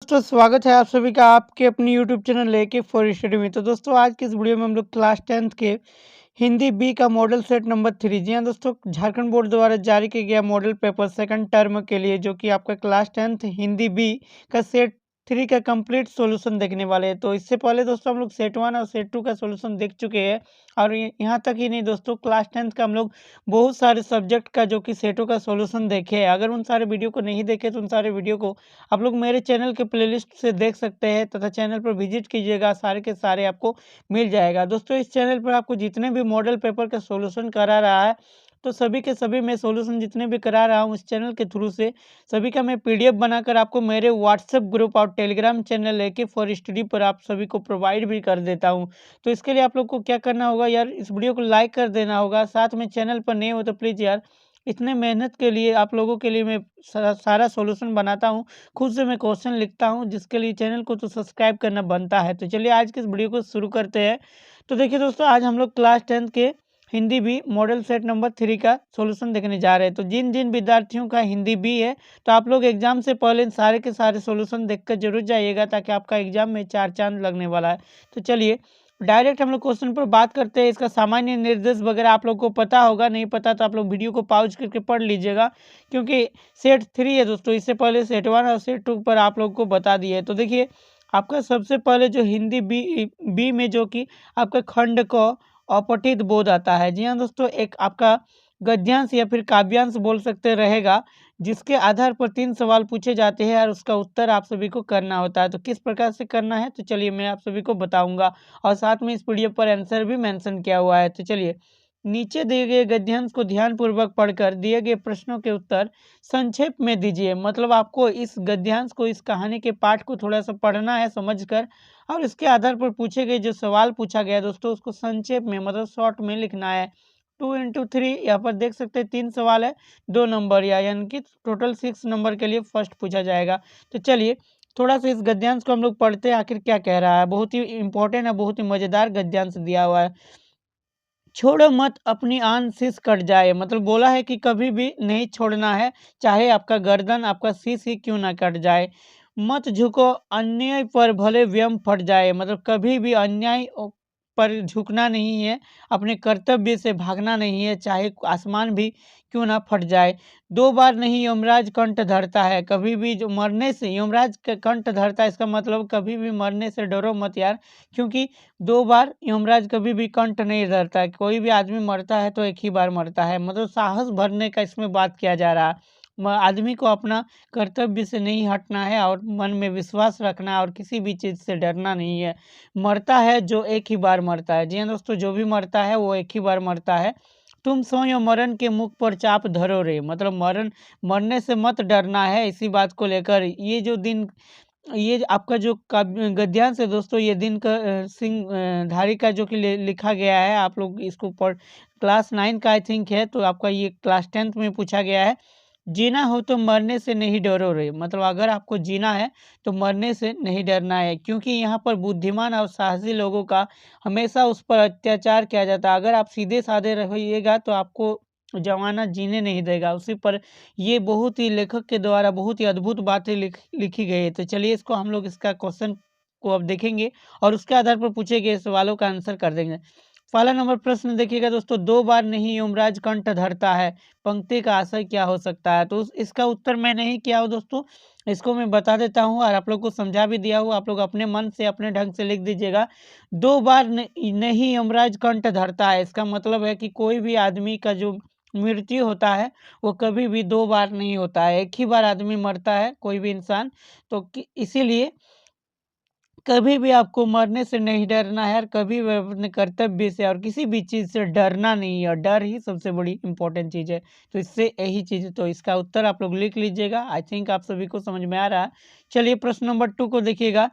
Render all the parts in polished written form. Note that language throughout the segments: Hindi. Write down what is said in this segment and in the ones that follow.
दोस्तों स्वागत है आप सभी का आपके अपनी यूट्यूब चैनल लेके फॉर स्टडी में। तो दोस्तों आज की इस वीडियो में हम लोग क्लास 10th के हिंदी बी का मॉडल सेट नंबर 3 जी हाँ दोस्तों, झारखंड बोर्ड द्वारा जारी किया गया मॉडल पेपर सेकंड टर्म के लिए जो कि आपका क्लास 10th हिंदी बी का सेट 3 का कंप्लीट सॉल्यूशन देखने वाले हैं। तो इससे पहले दोस्तों हम लोग सेट 1 और सेट 2 का सॉल्यूशन देख चुके हैं। और यहाँ तक ही नहीं दोस्तों, क्लास 10th का हम लोग बहुत सारे सब्जेक्ट का जो कि सेटों का सॉल्यूशन देखे हैं। अगर उन सारे वीडियो को नहीं देखे तो उन सारे वीडियो को आप लोग मेरे चैनल के प्लेलिस्ट से देख सकते हैं तथा चैनल पर विजिट कीजिएगा, सारे के सारे आपको मिल जाएगा। दोस्तों इस चैनल पर आपको जितने भी मॉडल पेपर का सॉल्यूशन करा रहा है तो सभी के सभी मैं सॉल्यूशन जितने भी करा रहा हूँ इस चैनल के थ्रू से सभी का मैं पीडीएफ बनाकर आपको मेरे व्हाट्सएप ग्रुप और टेलीग्राम चैनल लेके फॉर स्टडी पर आप सभी को प्रोवाइड भी कर देता हूँ। तो इसके लिए आप लोग को क्या करना होगा यार, इस वीडियो को लाइक कर देना होगा। साथ में चैनल पर नए हो तो प्लीज़ यार इतने मेहनत के लिए आप लोगों के लिए मैं सारा सॉल्यूशन बनाता हूँ, खुद से मैं क्वेश्चन लिखता हूँ, जिसके लिए चैनल को तो सब्सक्राइब करना बनता है। तो चलिए आज के इस वीडियो को शुरू करते हैं। तो देखिए दोस्तों, आज हम लोग क्लास 10th के Hindi B model set number 3 का सॉल्यूशन देखने जा रहे हैं। तो जिन जिन विद्यार्थियों का हिंदी बी है तो आप लोग एग्जाम से पहले सारे के सारे सॉल्यूशन देखकर जरूर जाइएगा, ताकि आपका एग्जाम में 4 चांद लगने वाला है। तो चलिए डायरेक्ट हम लोग क्वेश्चन पर बात करते हैं। इसका सामान्य निर्देश वगैरह आप लोग को पता होगा, नहीं पता तो आप लोग वीडियो को पॉज करके पढ़ लीजिएगा, क्योंकि सेट 3 है दोस्तों, इससे पहले सेट 1 और सेट 2 पर आप लोग को बता दिए। तो देखिए आपका सबसे पहले जो हिंदी बी में जो कि आपका खंड क अपठित बोध आता है। जी हाँ दोस्तों, एक आपका गद्यांश या फिर काव्यांश बोल सकते रहेगा, जिसके आधार पर 3 सवाल पूछे जाते हैं और उसका उत्तर आप सभी को करना होता है। तो किस प्रकार से करना है तो चलिए मैं आप सभी को बताऊंगा, और साथ में इस पीडीएफ पर आंसर भी मेंशन किया हुआ है। तो चलिए नीचे दिए गए गद्यांश को ध्यानपूर्वक पढ़कर दिए गए प्रश्नों के उत्तर संक्षेप में दीजिए। मतलब आपको इस गद्यांश को, इस कहानी के पाठ को थोड़ा सा पढ़ना है समझकर, और इसके आधार पर पूछे गए जो सवाल पूछा गया दोस्तों उसको संक्षेप में मतलब शॉर्ट में लिखना है। 2 into 3 यहाँ पर देख सकते हैं 3 सवाल है, 2 नंबर यानी कि टोटल 6 नंबर के लिए फर्स्ट पूछा जाएगा। तो चलिए थोड़ा सा इस गद्यांश को हम लोग पढ़ते हैं, आखिर क्या कह रहा है। बहुत ही इंपॉर्टेंट है, बहुत ही मजेदार गद्यांश दिया हुआ है। छोड़ो मत अपनी आन शीश कट जाए, मतलब बोला है कि कभी भी नहीं छोड़ना है, चाहे आपका गर्दन आपका शीश ही क्यों ना कट जाए। मत झुको अन्याय पर भले व्यम फट जाए, मतलब कभी भी अन्याय पर झुकना नहीं है, अपने कर्तव्य से भागना नहीं है, चाहे आसमान भी क्यों ना फट जाए। 2 बार नहीं यमराज कंठ धरता है, कभी भी जो मरने से यमराज का कंठ धरता है, इसका मतलब कभी भी मरने से डरो मत यार, क्योंकि 2 बार यमराज कभी भी कंठ नहीं धरता है। कोई भी आदमी मरता है तो एक ही बार मरता है, मतलब साहस भरने का इसमें बात किया जा रहा है। आदमी को अपना कर्तव्य से नहीं हटना है और मन में विश्वास रखना है और किसी भी चीज़ से डरना नहीं है। मरता है जो एक ही बार मरता है। जी हाँ दोस्तों, जो भी मरता है वो एक ही बार मरता है। तुम सोयो मरण के मुख पर चाप धरो रे, मतलब मरने से मत डरना है। इसी बात को लेकर ये जो दिन, ये आपका जो काव्य गद्यांश है दोस्तों, ये दिन का सिंह धारी का जो कि लिखा गया है। आप लोग इसको पढ़, क्लास 9 का आई थिंक है, तो आपका ये क्लास 10th में पूछा गया है। जीना हो तो मरने से नहीं डरो रे, मतलब अगर आपको जीना है तो मरने से नहीं डरना है, क्योंकि यहाँ पर बुद्धिमान और साहसी लोगों का हमेशा उस पर अत्याचार किया जाता है। अगर आप सीधे साधे रहिएगा तो आपको जमाना जीने नहीं देगा। उसी पर ये बहुत ही लेखक के द्वारा बहुत ही अद्भुत बातें लिखी गई है। तो चलिए इसको हम लोग इसका क्वेश्चन को अब देखेंगे और उसके आधार पर पूछे गए सवालों का आंसर कर देंगे। पहला नंबर प्रश्न देखिएगा दोस्तों, 2 बार नहीं यमराज कंठ धरता है, पंक्ति का आशय क्या हो सकता है। तो इसका उत्तर मैं नहीं किया हूँ दोस्तों, इसको मैं बता देता हूँ और आप लोग को समझा भी दिया हूँ। आप लोग अपने मन से अपने ढंग से लिख दीजिएगा। 2 बार नहीं यमराज कंठ धरता है, इसका मतलब है कि कोई भी आदमी का जो मृत्यु होता है वो कभी भी 2 बार नहीं होता है, एक ही बार आदमी मरता है कोई भी इंसान। तो इसीलिए कभी भी आपको मरने से नहीं डरना है और कभी भी अपने कर्तव्य से और किसी भी चीज़ से डरना नहीं है, और डर ही सबसे बड़ी इंपॉर्टेंट चीज़ है। तो इससे यही चीज़, तो इसका उत्तर आप लोग लिख लीजिएगा। आई थिंक आप सभी को समझ में आ रहा है। चलिए प्रश्न नंबर 2 को देखिएगा।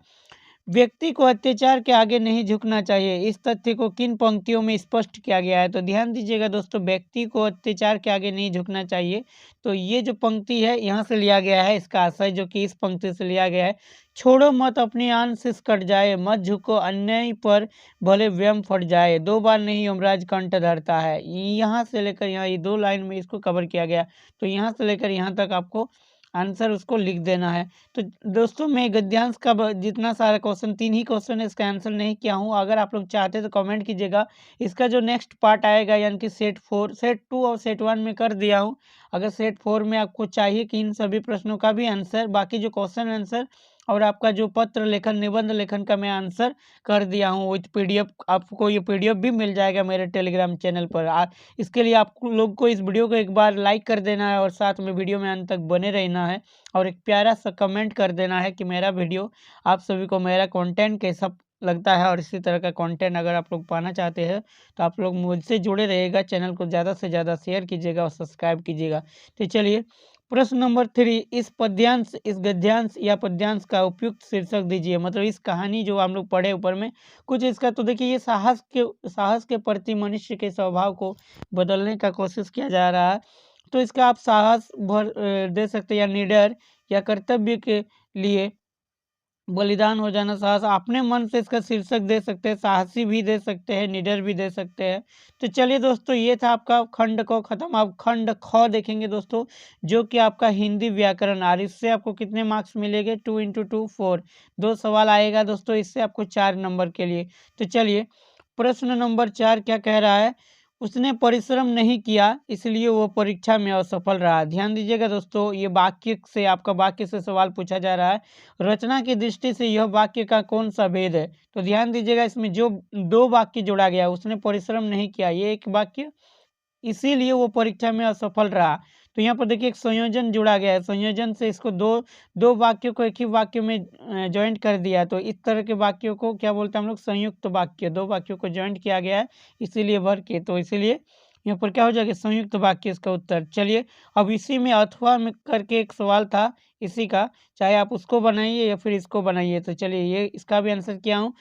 व्यक्ति को अत्याचार के आगे नहीं झुकना चाहिए, इस तथ्य को किन पंक्तियों में स्पष्ट किया गया है। तो ध्यान दीजिएगा दोस्तों, व्यक्ति को अत्याचार के आगे नहीं झुकना चाहिए, तो ये जो पंक्ति है यहाँ से लिया गया है, इसका आशय जो कि इस पंक्ति से लिया गया है। छोड़ो मत अपनी आन से कट जाए, मत झुको अन्याय पर भले व्यम फट जाए, 2 बार नहीं यमराज कंठ धरता है। यहाँ से लेकर यहाँ ये 2 लाइन में इसको कवर किया गया। तो यहाँ से लेकर यहाँ तक आपको आंसर उसको लिख देना है। तो दोस्तों मैं गद्यांश का जितना सारा क्वेश्चन 3 ही क्वेश्चन है, इसका आंसर नहीं किया हूँ। अगर आप लोग चाहते तो कमेंट कीजिएगा। इसका जो नेक्स्ट पार्ट आएगा यानी कि सेट 4, सेट 2 और सेट 1 में कर दिया हूँ। अगर सेट 4 में आपको चाहिए कि इन सभी प्रश्नों का भी आंसर, बाकी जो क्वेश्चन आंसर और आपका जो पत्र लेखन निबंध लेखन का मैं आंसर कर दिया हूँ विथ पीडीएफ, आपको ये पीडीएफ भी मिल जाएगा मेरे टेलीग्राम चैनल पर। इसके लिए आप लोग को इस वीडियो को एक बार लाइक कर देना है और साथ में वीडियो में अंत तक बने रहना है और एक प्यारा सा कमेंट कर देना है कि मेरा वीडियो आप सभी को मेरा कंटेंट कैसा लगता है। और इसी तरह का कंटेंट अगर आप लोग पाना चाहते हैं तो आप लोग मुझसे जुड़े रहिएगा, चैनल को ज़्यादा से ज़्यादा शेयर कीजिएगा और सब्सक्राइब कीजिएगा। तो चलिए प्रश्न नंबर 3, इस पद्यांश, इस गद्यांश या पद्यांश का उपयुक्त शीर्षक दीजिए। मतलब इस कहानी जो हम लोग पढ़े ऊपर में कुछ इसका, तो देखिए ये साहस के प्रति मनुष्य के स्वभाव को बदलने का कोशिश किया जा रहा है। तो इसका आप साहस भर दे सकते हैं या निडर या कर्तव्य के लिए बलिदान हो जाना, साहस अपने मन से इसका शीर्षक दे सकते हैं, साहसी भी दे सकते हैं, निडर भी दे सकते हैं। तो चलिए दोस्तों ये था आपका खंड क खत्म। अब खंड ख देखेंगे दोस्तों, जो कि आपका हिंदी व्याकरण। और इससे आपको कितने मार्क्स मिलेंगे? 2 × 2 4, 2 सवाल आएगा दोस्तों, इससे आपको 4 नंबर के लिए। तो चलिए प्रश्न नंबर 4 क्या कह रहा है? उसने परिश्रम नहीं किया इसलिए वो परीक्षा में असफल रहा। ध्यान दीजिएगा दोस्तों, ये वाक्य से, आपका वाक्य से सवाल पूछा जा रहा है। रचना की दृष्टि से यह वाक्य का कौन सा भेद है? तो ध्यान दीजिएगा, इसमें जो 2 वाक्य जोड़ा गया, उसने परिश्रम नहीं किया, ये एक वाक्य, इसीलिए वो परीक्षा में असफल रहा। तो यहाँ पर देखिए एक संयोजन जुड़ा गया है, संयोजन से इसको दो वाक्यों को एक ही वाक्य में जॉइंट कर दिया। तो इस तरह के वाक्यों को क्या बोलते हैं हम लोग? संयुक्त वाक्य। 2 वाक्यों को जॉइंट किया गया है इसीलिए भर के, तो इसीलिए यहाँ पर क्या हो जाएगा? संयुक्त वाक्य इसका उत्तर। चलिए अब इसी में अथवा में करके एक सवाल था इसी का, चाहे आप उसको बनाइए या फिर इसको बनाइए। तो चलिए ये इसका भी आंसर किया हूँ।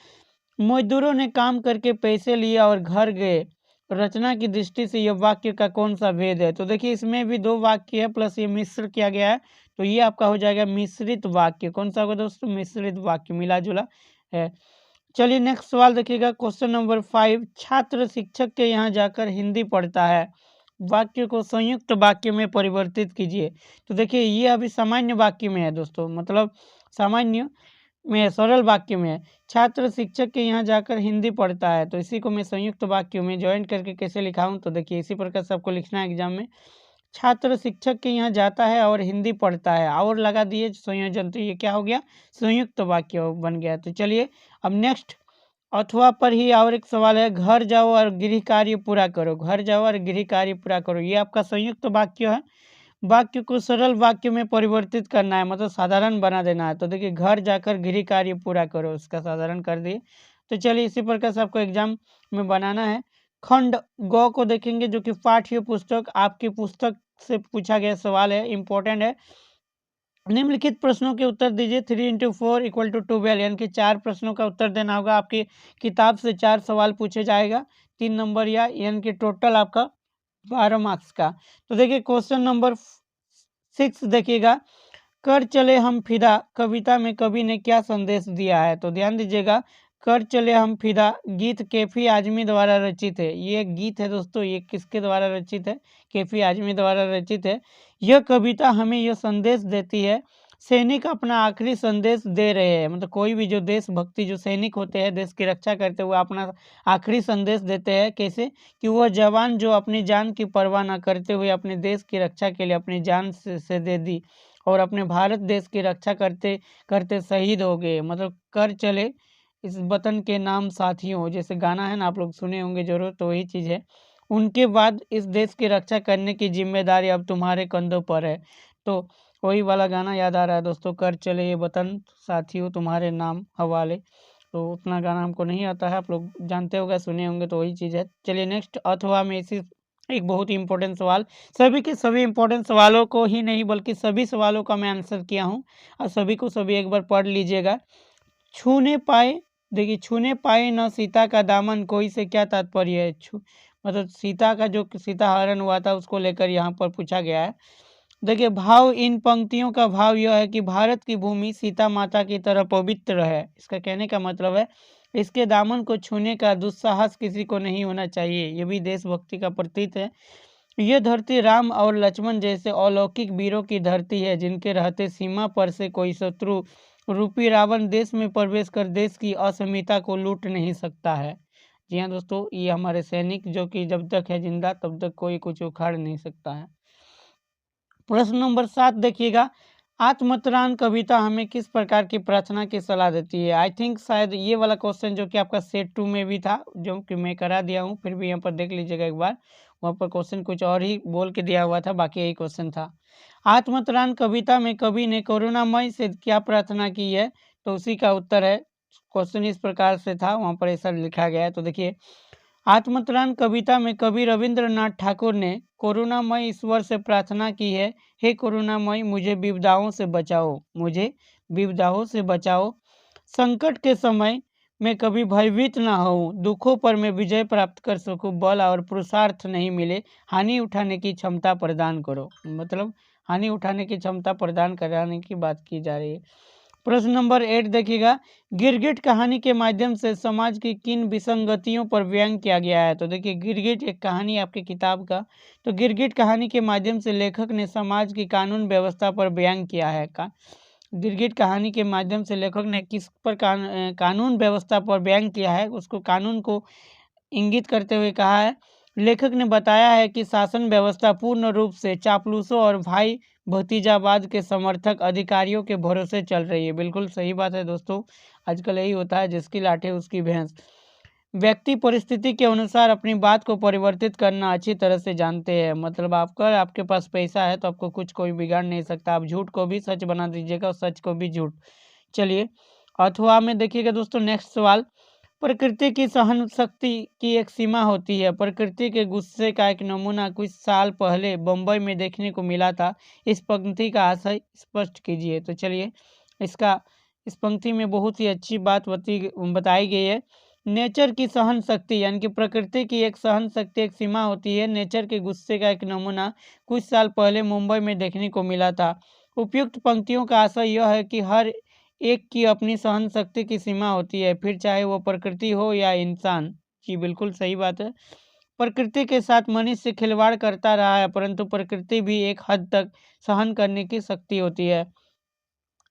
मजदूरों ने काम करके पैसे लिए और घर गए। रचना की दृष्टि से यह वाक्य का कौन सा भेद है? तो देखिए इसमें भी 2 वाक्य है प्लस ये मिश्र किया गया है, तो ये आपका हो जाएगा मिश्रित वाक्य। कौन सा होगा दोस्तों? मिश्रित वाक्य, मिला जुला है। चलिए नेक्स्ट सवाल देखिएगा, क्वेश्चन नंबर 5, छात्र शिक्षक के यहाँ जाकर हिंदी पढ़ता है, वाक्य को संयुक्त वाक्य में परिवर्तित कीजिए। तो देखिए ये अभी सामान्य वाक्य में है दोस्तों, मतलब सामान्य में, सरल वाक्य में है। छात्र शिक्षक के यहाँ जाकर हिंदी पढ़ता है, तो इसी को मैं संयुक्त वाक्य में ज्वाइन करके कैसे लिखा हूँ? तो देखिए इसी प्रकार से आपको लिखना है एग्जाम में। छात्र शिक्षक के यहाँ जाता है और हिंदी पढ़ता है, और लगा दिए संयोजन, तो ये क्या हो गया? संयुक्त वाक्य बन गया। तो चलिए अब नेक्स्ट अथवा पर ही और एक सवाल है, घर जाओ और गृह कार्य पूरा करो। घर जाओ और गृह कार्य पूरा करो, ये आपका संयुक्त वाक्य है। वाक्य को सरल वाक्य में परिवर्तित करना है, मतलब साधारण बना देना है। तो देखिए घर जाकर गृह कार्य पूरा करो, उसका साधारण कर दिए। तो चलिए इसी प्रकार से आपको एग्जाम में बनाना है। खंड ग को देखेंगे, जो कि पाठ्य पुस्तक, आपकी पुस्तक से पूछा गया सवाल है, इंपॉर्टेंट है। निम्नलिखित प्रश्नों के उत्तर दीजिए। 3 × 4 = 12, यानी कि 4 प्रश्नों का उत्तर देना होगा। आपकी किताब से 4 सवाल पूछे जाएगा, 3 नंबर या, यानी कि टोटल आपका 12 मार्क्स का। तो देखिए क्वेश्चन नंबर 6 देखिएगा, कर चले हम फिदा कविता में कवि ने क्या संदेश दिया है? तो ध्यान दीजिएगा, कर चले हम फिदा गीत कैफी आजमी द्वारा रचित है। ये एक गीत है दोस्तों, ये किसके द्वारा रचित है? कैफी आजमी द्वारा रचित है। यह कविता हमें यह संदेश देती है, सैनिक अपना आखिरी संदेश दे रहे हैं। मतलब कोई भी जो देशभक्ति, जो सैनिक होते हैं देश की रक्षा करते हुए, अपना आखिरी संदेश देते हैं। कैसे? कि वह जवान जो अपनी जान की परवाह न करते हुए अपने देश की रक्षा के लिए अपनी जान से दे दी और अपने भारत देश की रक्षा करते करते शहीद हो गए। मतलब कर चले इस वतन के नाम साथियों, जैसे गाना है ना, आप लोग सुने होंगे जरूर, तो वही चीज़ है। उनके बाद इस देश की रक्षा करने की जिम्मेदारी अब तुम्हारे कंधों पर है। तो वही वाला गाना याद आ रहा है दोस्तों, कर चले ये वतन साथियों तुम्हारे नाम हवाले। तो उतना गाना हमको नहीं आता है, आप लोग जानते होंगे, सुने होंगे, तो वही चीज़ है। चलिए नेक्स्ट अथवा में इसी एक बहुत ही इंपॉर्टेंट सवाल, सभी के सभी इंपॉर्टेंट सवालों को ही नहीं बल्कि सभी सवालों का मैं आंसर किया हूँ, और सभी को सभी एक बार पढ़ लीजिएगा। छूने पाए, देखिए छूने पाए न सीता का दामन कोई से क्या तात्पर्य है? मतलब सीता का जो सीता हरण हुआ था उसको लेकर यहाँ पर पूछा गया है। देखिए भाव, इन पंक्तियों का भाव यह है कि भारत की भूमि सीता माता की तरह पवित्र है। इसका कहने का मतलब है इसके दामन को छूने का दुस्साहस किसी को नहीं होना चाहिए। ये भी देशभक्ति का प्रतीक है। ये धरती राम और लक्ष्मण जैसे अलौकिक वीरों की धरती है, जिनके रहते सीमा पर से कोई शत्रु रूपी रावण देश में प्रवेश कर देश की असमिता को लूट नहीं सकता है। जी हाँ दोस्तों, ये हमारे सैनिक जो कि जब तक है जिंदा तब तक कोई कुछ उखाड़ नहीं सकता है। प्रश्न नंबर 7 देखिएगा, आत्मतरान कविता हमें किस प्रकार की प्रार्थना की सलाह देती है। आई थिंक शायद ये वाला क्वेश्चन जो कि आपका सेट 2 में भी था, जो कि मैं करा दिया हूँ, फिर भी यहाँ पर देख लीजिएगा एक बार, वहाँ पर क्वेश्चन कुछ और ही बोल के दिया हुआ था, बाकी यही क्वेश्चन था। आत्मतरान कविता में कवि ने करुणामय से क्या प्रार्थना की है, तो उसी का उत्तर है, क्वेश्चन इस प्रकार से था, वहाँ पर ऐसा लिखा गया है। तो देखिए, आत्मतरान कविता में कवि रविंद्रनाथ ठाकुर ने करुणामय ईश्वर से प्रार्थना की है, हे करुणामय मुझे विपदाओं से बचाओ, मुझे विपदाओं से बचाओ, संकट के समय मैं कभी भयभीत ना हो, दुखों पर मैं विजय प्राप्त कर सकूं, बल और पुरुषार्थ नहीं मिले, हानि उठाने की क्षमता प्रदान करो। मतलब हानि उठाने की क्षमता प्रदान कराने की बात की जा रही है। प्रश्न नंबर 8 देखिएगा, गिरगिट कहानी के माध्यम से समाज की किन विसंगतियों पर व्यंग किया गया है। तो देखिए, गिरगिट एक कहानी आपकी किताब का, तो गिरगिट कहानी के माध्यम से लेखक ने समाज की कानून व्यवस्था पर व्यंग किया है। गिरगिट कहानी के माध्यम से लेखक ने किस पर कानून व्यवस्था पर व्यंग किया है, उसको कानून को इंगित करते हुए कहा है। लेखक ने बताया है कि शासन व्यवस्था पूर्ण रूप से चापलूसों और भाई भतीजावाद के समर्थक अधिकारियों के भरोसे चल रही है। बिल्कुल सही बात है दोस्तों, आजकल यही होता है, जिसकी लाठी उसकी भैंस। व्यक्ति परिस्थिति के अनुसार अपनी बात को परिवर्तित करना अच्छी तरह से जानते हैं। मतलब आपके पास पैसा है तो आपको कुछ कोई बिगाड़ नहीं सकता, आप झूठ को भी सच बना दीजिएगा और सच को भी झूठ। चलिए, अथवा में देखिएगा दोस्तों, नेक्स्ट सवाल, प्रकृति की सहन शक्ति की एक सीमा होती है, प्रकृति के गुस्से का एक नमूना कुछ साल पहले बम्बई में देखने को मिला था, इस पंक्ति का आशय स्पष्ट कीजिए। तो चलिए, इसका इस पंक्ति में बहुत ही अच्छी बात बताई गई है। नेचर की सहन शक्ति यानी कि प्रकृति की एक सहन शक्ति एक सीमा होती है, नेचर के गुस्से का एक नमूना कुछ साल पहले मुंबई में देखने को मिला था। उपयुक्त पंक्तियों का आशय यह है कि हर एक की अपनी सहन शक्ति की सीमा होती है, फिर चाहे वो प्रकृति हो या इंसान। जी बिल्कुल सही बात है, प्रकृति के साथ मनुष्य खिलवाड़ करता रहा है, परंतु प्रकृति भी एक हद तक सहन करने की शक्ति होती है।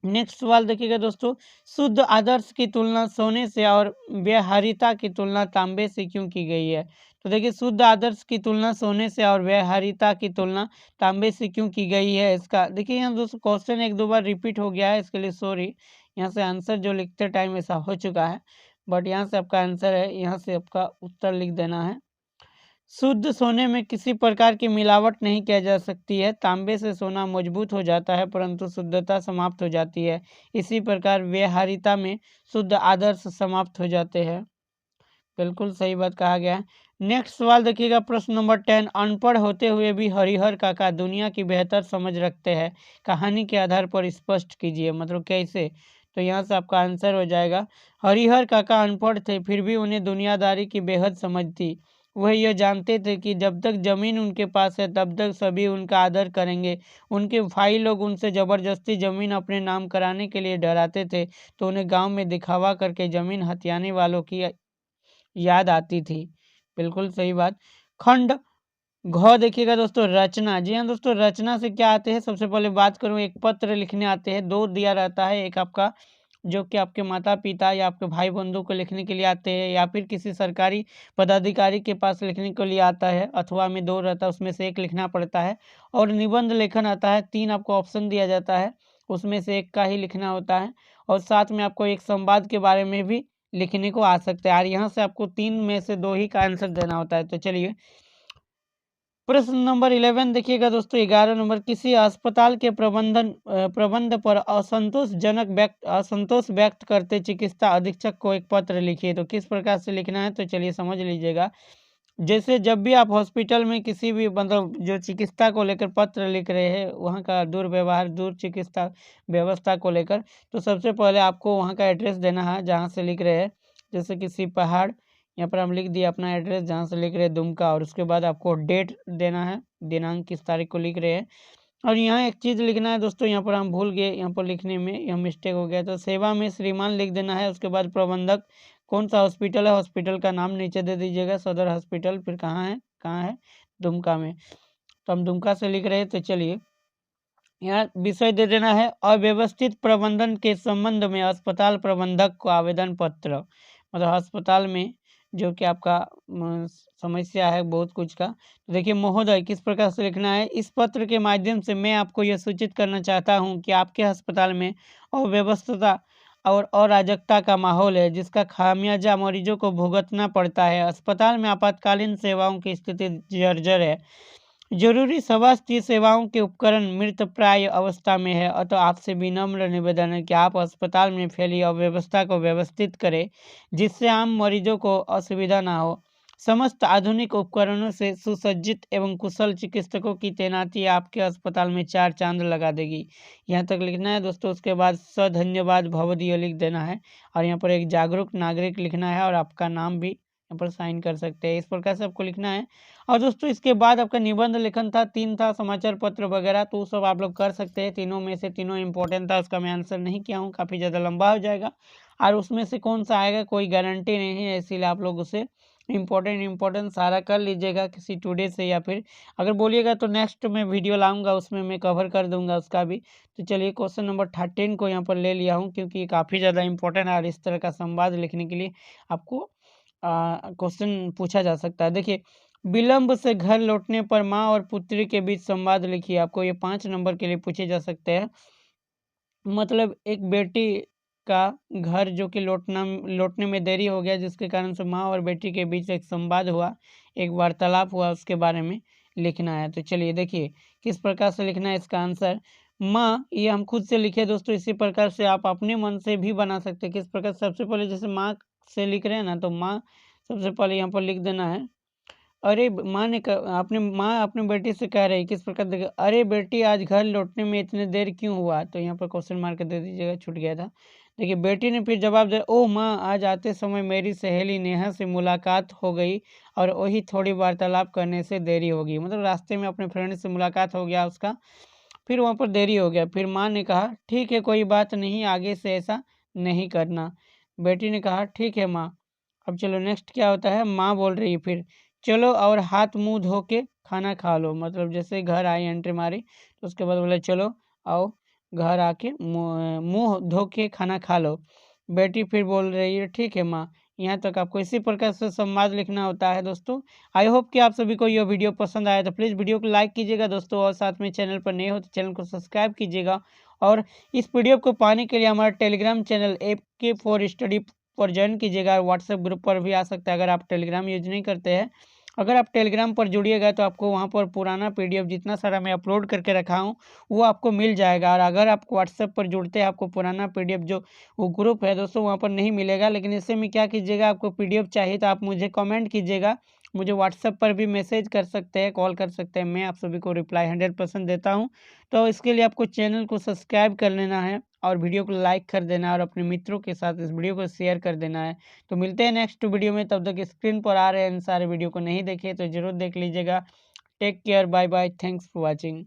नेक्स्ट सवाल देखिएगा दोस्तों, शुद्ध आदर्श की तुलना सोने से और व्यवहारिता की तुलना तांबे से क्यों की गई है। तो देखिए, शुद्ध आदर्श की तुलना सोने से और व्यवहारिता की तुलना तांबे से क्यों की गई है, इसका देखिए यहाँ दोस्तों क्वेश्चन एक दो बार रिपीट हो गया है, इसके लिए सॉरी। यहाँ से आंसर जो लिखते टाइम ऐसा हो चुका है, बट यहाँ से आपका आंसर है, यहाँ से आपका उत्तर लिख देना है। शुद्ध सोने में किसी प्रकार की मिलावट नहीं किया जा सकती है, तांबे से सोना मजबूत हो जाता है परंतु शुद्धता समाप्त हो जाती है। इसी प्रकार व्यवहारिता में शुद्ध आदर्श समाप्त हो जाते हैं। बिल्कुल सही बात कहा गया है। नेक्स्ट सवाल देखिएगा, प्रश्न नंबर 10, अनपढ़ होते हुए भी हरिहर काका दुनिया की बेहतर समझ रखते हैं, कहानी के आधार पर स्पष्ट कीजिए। मतलब कैसे, तो यहाँ से आपका आंसर हो जाएगा, हरिहर काका अनपढ़ थे फिर भी उन्हें दुनियादारी की बेहद समझ थी। वह यह जानते थे कि जब तक जमीन उनके पास है तब तक सभी उनका आदर करेंगे। उनके भाई लोग उनसे जबरदस्ती जमीन अपने नाम कराने के लिए डराते थे, तो उन्हें गांव में दिखावा करके जमीन हथियाने वालों की याद आती थी। बिल्कुल सही बात। खंड घ देखिएगा दोस्तों, रचना। जी हाँ दोस्तों, रचना से क्या आते हैं, सबसे पहले बात करूँ, एक पत्र लिखने आते हैं, दो दिया रहता है, एक आपका जो कि आपके माता पिता या आपके भाई बंधु को लिखने के लिए आते हैं, या फिर किसी सरकारी पदाधिकारी के पास लिखने के लिए आता है। अथवा में दो रहता है, उसमें से एक लिखना पड़ता है। और निबंध लेखन आता है, तीन आपको ऑप्शन दिया जाता है, उसमें से एक का ही लिखना होता है। और साथ में आपको एक संवाद के बारे में भी लिखने को आ सकता है, और यहाँ से आपको तीन में से दो ही का आंसर देना होता है। तो चलिए, प्रश्न नंबर 11 देखिएगा दोस्तों, 11 नंबर, किसी अस्पताल के प्रबंध पर असंतोष व्यक्त करते चिकित्सा अधीक्षक को एक पत्र लिखिए। तो किस प्रकार से लिखना है, तो चलिए समझ लीजिएगा। जैसे जब भी आप हॉस्पिटल में किसी भी मतलब जो चिकित्सा को लेकर पत्र लिख रहे हैं, वहाँ का दुर्व्यवहार दूर चिकित्सा व्यवस्था को लेकर, तो सबसे पहले आपको वहाँ का एड्रेस देना है जहाँ से लिख रहे हैं। जैसे कि सिपहाड़, यहाँ पर हम लिख दिए अपना एड्रेस जहाँ से लिख रहे हैं दुमका, और उसके बाद आपको डेट देना है, दिनांक किस तारीख को लिख रहे हैं। और यहाँ एक चीज़ लिखना है दोस्तों, यहाँ पर हम भूल गए, यहाँ पर लिखने में यह मिस्टेक हो गया, तो सेवा में श्रीमान लिख देना है। उसके बाद प्रबंधक कौन सा हॉस्पिटल है, हॉस्पिटल का नाम नीचे दे दीजिएगा, सदर हॉस्पिटल, फिर कहाँ है दुमका में। तो हम दुमका से लिख रहे हैं। तो चलिए यहाँ विषय दे देना है, अव्यवस्थित प्रबंधन के संबंध में अस्पताल प्रबंधक को आवेदन पत्र। मतलब अस्पताल में जो कि आपका समस्या है बहुत कुछ का। तो देखिए महोदय, किस प्रकार से लिखना है, इस पत्र के माध्यम से मैं आपको यह सूचित करना चाहता हूं कि आपके अस्पताल में अव्यवस्था और अराजकता का माहौल है, जिसका खामियाजा मरीजों को भुगतना पड़ता है। अस्पताल में आपातकालीन सेवाओं की स्थिति जर्जर है। जरूरी स्वास्थ्य सेवाओं के उपकरण मृतप्राय अवस्था में है। अतः आपसे विनम्र निवेदन है कि आप अस्पताल में फैली अव्यवस्था को व्यवस्थित करें, जिससे आम मरीजों को असुविधा ना हो। समस्त आधुनिक उपकरणों से सुसज्जित एवं कुशल चिकित्सकों की तैनाती आपके अस्पताल में 4 चांद लगा देगी। यहाँ तक लिखना है दोस्तों। उसके बाद धन्यवाद भवदीय लिख देना है, और यहाँ पर एक जागरूक नागरिक लिखना है, और आपका नाम भी यहाँ पर साइन कर सकते हैं। इस प्रकार से आपको लिखना है। और दोस्तों इसके बाद आपका निबंध लेखन था, 3 था समाचार पत्र वगैरह, तो सब आप लोग कर सकते हैं। तीनों में से तीनों इंपॉर्टेंट था, उसका मैं आंसर नहीं किया हूँ, काफ़ी ज़्यादा लंबा हो जाएगा। और उसमें से कौन सा आएगा कोई गारंटी नहीं है, इसीलिए आप लोग उसे इम्पोर्टेंट सारा कर लीजिएगा किसी टुडे से, या फिर अगर बोलिएगा तो नेक्स्ट में वीडियो लाऊंगा, उसमें मैं कवर कर दूंगा उसका भी। तो चलिए क्वेश्चन नंबर 13 को यहाँ पर ले लिया हूँ, क्योंकि काफ़ी ज़्यादा इंपॉर्टेंट है और इस तरह का संवाद लिखने के लिए आपको क्वेश्चन पूछा जा सकता है। देखिए, विलंब से घर लौटने पर माँ और पुत्री के बीच संवाद लिखिए। आपको ये 5 नंबर के लिए पूछे जा सकते हैं। मतलब एक बेटी का घर जो कि लौटने में देरी हो गया, जिसके कारण से माँ और बेटी के बीच एक संवाद हुआ, एक वार्तालाप हुआ, उसके बारे में लिखना है। तो चलिए देखिए किस प्रकार से लिखना है इसका आंसर। माँ, ये हम खुद से लिखे दोस्तों, इसी प्रकार से आप अपने मन से भी बना सकते हैं। किस प्रकार, सबसे पहले जैसे माँ से लिख रहे हैं ना, तो माँ सबसे पहले यहाँ पर लिख देना है। अरे माँ ने अपने माँ अपने बेटी से कह रही, किस प्रकार देखिए, अरे बेटी आज घर लौटने में इतने देर क्यों हुआ। तो यहाँ पर क्वेश्चन मार्क दे दीजिएगा, छूट गया था। देखिए बेटी ने फिर जवाब दिया, ओह माँ, आज आते समय मेरी सहेली नेहा से मुलाकात हो गई और वही थोड़ी वार्तालाप करने से देरी हो गई। मतलब रास्ते में अपने फ्रेंड से मुलाकात हो गया उसका, फिर वहाँ पर देरी हो गया। फिर माँ ने कहा ठीक है कोई बात नहीं, आगे से ऐसा नहीं करना। बेटी ने कहा ठीक है माँ। अब चलो नेक्स्ट क्या होता है, माँ बोल रही है फिर, चलो और हाथ मुंह धो के खाना खा लो। मतलब जैसे घर आई, एंट्री मारी, तो उसके बाद बोले चलो आओ घर आके मुंह धो के खाना खा लो। बेटी फिर बोल रही है ठीक है माँ। यहाँ तक आपको इसी प्रकार से संवाद लिखना होता है दोस्तों। आई होप कि आप सभी को यह वीडियो पसंद आया, तो प्लीज़ वीडियो को लाइक कीजिएगा दोस्तों, और साथ में चैनल पर नए हो तो चैनल को सब्सक्राइब कीजिएगा। और इस पीडीएफ को पाने के लिए हमारा टेलीग्राम चैनल AK4 स्टडी पर ज्वाइन कीजिएगा। व्हाट्सएप ग्रुप पर भी आ सकता है अगर आप टेलीग्राम यूज नहीं करते हैं। अगर आप टेलीग्राम पर जुड़िएगा तो आपको वहाँ पर पुराना पीडीएफ जितना सारा मैं अपलोड करके रखा हूँ वो आपको मिल जाएगा। और अगर आप व्हाट्सएप पर जुड़ते हैं, आपको पुराना पीडीएफ जो वो ग्रुप है दोस्तों वहाँ पर नहीं मिलेगा। लेकिन इससे में क्या कीजिएगा, आपको पीडीएफ चाहिए तो आप मुझे कमेंट कीजिएगा, मुझे व्हाट्सएप पर भी मैसेज कर सकते हैं, कॉल कर सकते हैं, मैं आप सभी को रिप्लाई 100% देता हूँ। तो इसके लिए आपको चैनल को सब्सक्राइब कर लेना है, और वीडियो को लाइक कर देना है, और अपने मित्रों के साथ इस वीडियो को शेयर कर देना है। तो मिलते हैं नेक्स्ट वीडियो में, तब तक स्क्रीन पर आ रहे हैं इन सारे वीडियो को नहीं देखे तो जरूर देख लीजिएगा। Take care, bye bye, thanks for watching.